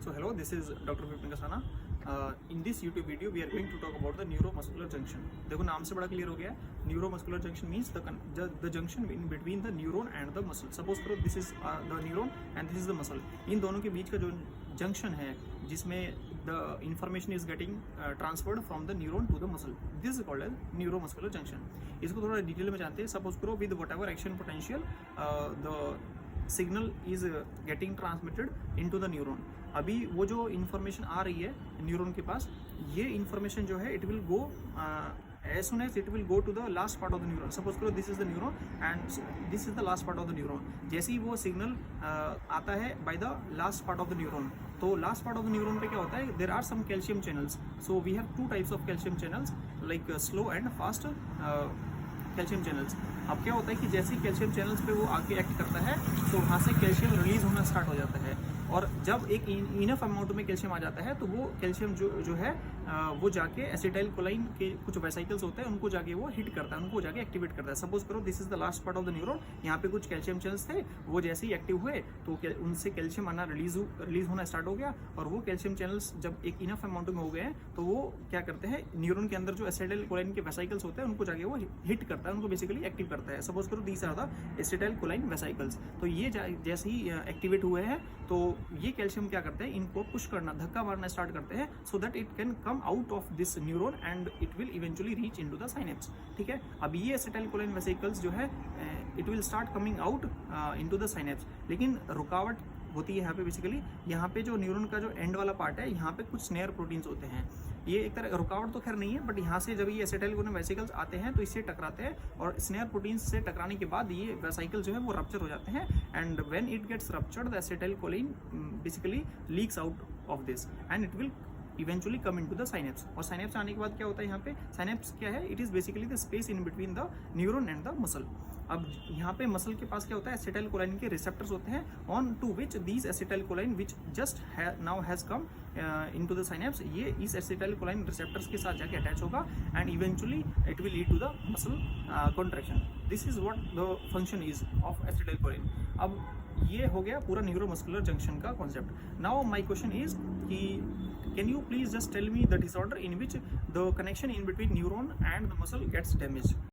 So hello, this is Dr. Vipin Kasana. In this YouTube video, we are going to talk about the neuromuscular junction. देखो नाम से बड़ा clear हो गया है. Neuromuscular junction means the junction in between the neuron and the muscle. Suppose करो this is the neuron and this is the muscle. इन दोनों के बीच का जो junction है जिसमें the information is getting transferred from the neuron to the muscle. This is called as neuromuscular junction. इसको थोड़ा detail में जानते हैं. Suppose करो with whatever action potential the signal is getting transmitted into the neuron. अभी वो जो information आ रही है न्यूरॉन के पास, ये इन्फॉर्मेशन जो है it will go as soon as it will go to the last part of the neuron. Suppose करो this is the neuron and this is the last part of the neuron. जैसे ही वो signal आता है by the last part of the neuron, तो last part of the neuron पे क्या होता है, there are some calcium channels. So we have two types of calcium channels like slow and fast calcium channels. अब क्या होता है कि जैसे ही कैल्शियम चैनल्स पे वो आके एक्ट करता है तो वहाँ से कैल्शियम रिलीज होना स्टार्ट हो जाता है, और जब एक इनफ अमाउंट में कैल्शियम आ जाता है तो वो कैल्शियम जो है वो जाके एसिटाइल कोलाइन के कुछ वेसाइकल्स होते हैं उनको जाके वो हिट करता है, उनको जाके एक्टिवेट करता है. सपोज करो this is the last part of the neuron. यहाँ पे कुछ कैल्शियम चैनल्स थे, वो जैसे ही एक्टिव हुए तो उनसे कैल्शियम आना रिलीज होना स्टार्ट हो गया, और वो कैल्शियम चैनल्स जब एक इनफ अमाउंट में हो गए हैं तो वो क्या करते हैं, न्यूरॉन के अंदर जो एसिटाइल कोलाइन के वेसाइकल्स होते हैं उनको जाके वो हिट करता है, उनको बेसिकली एक्टिव करता है. सपोज करो these are the acetylcholine vesicles. तो ये जैसे ही एक्टिवेट हुए हैं तो ये कैल्शियम क्या करते हैं, इनको पुश करना, धक्का मारना स्टार्ट करते हैं, so that it can come out of this neuron and it will eventually reach into the synapse. ठीक है. अब ये एसिटाइल कोलाइन वेसिकल्स जो है it will start coming out into the synapse. लेकिन रुकावट होती है यहाँ पे. बेसिकली यहाँ पे जो न्यूरॉन का जो एंड वाला पार्ट है, यहाँ पे कुछ स्नेयर प्रोटीन्स होते हैं. ये एक तरह रुकावट तो खैर नहीं है, बट यहाँ से जब ये एसिटाइल कोलाइन वेसिकल्स आते हैं तो इससे टकराते हैं, और स्नेयर प्रोटीन्स से टकराने के बाद ये वेसिकल जो है वो रप्चर हो जाते हैं, and when it gets ruptured the acetylcholine basically leaks out of this and it will eventually come into the synapse. और साइनेप्स आने के बाद क्या होता है, यहाँ पे साइनेप्स क्या है, it is basically the space in between the neuron and the muscle. अब यहाँ पे मसल के पास क्या होता है, एसिटाइल कोलाइन के रिसेप्टर्स होते हैं on to which these acetylcholine which just now has come into the synapse, ये इस एसिटाइल कोलाइन रिसेप्टर्स के साथ जाके अटैच होगा and eventually it will lead to the muscle contraction. This is what the function is of acetylcholine. अब ये हो गया पूरा न्यूरोमस्कुलर जंक्शन का concept. Now my question is कि can you please just tell me the disorder in which the connection in between neuron and the muscle gets damaged?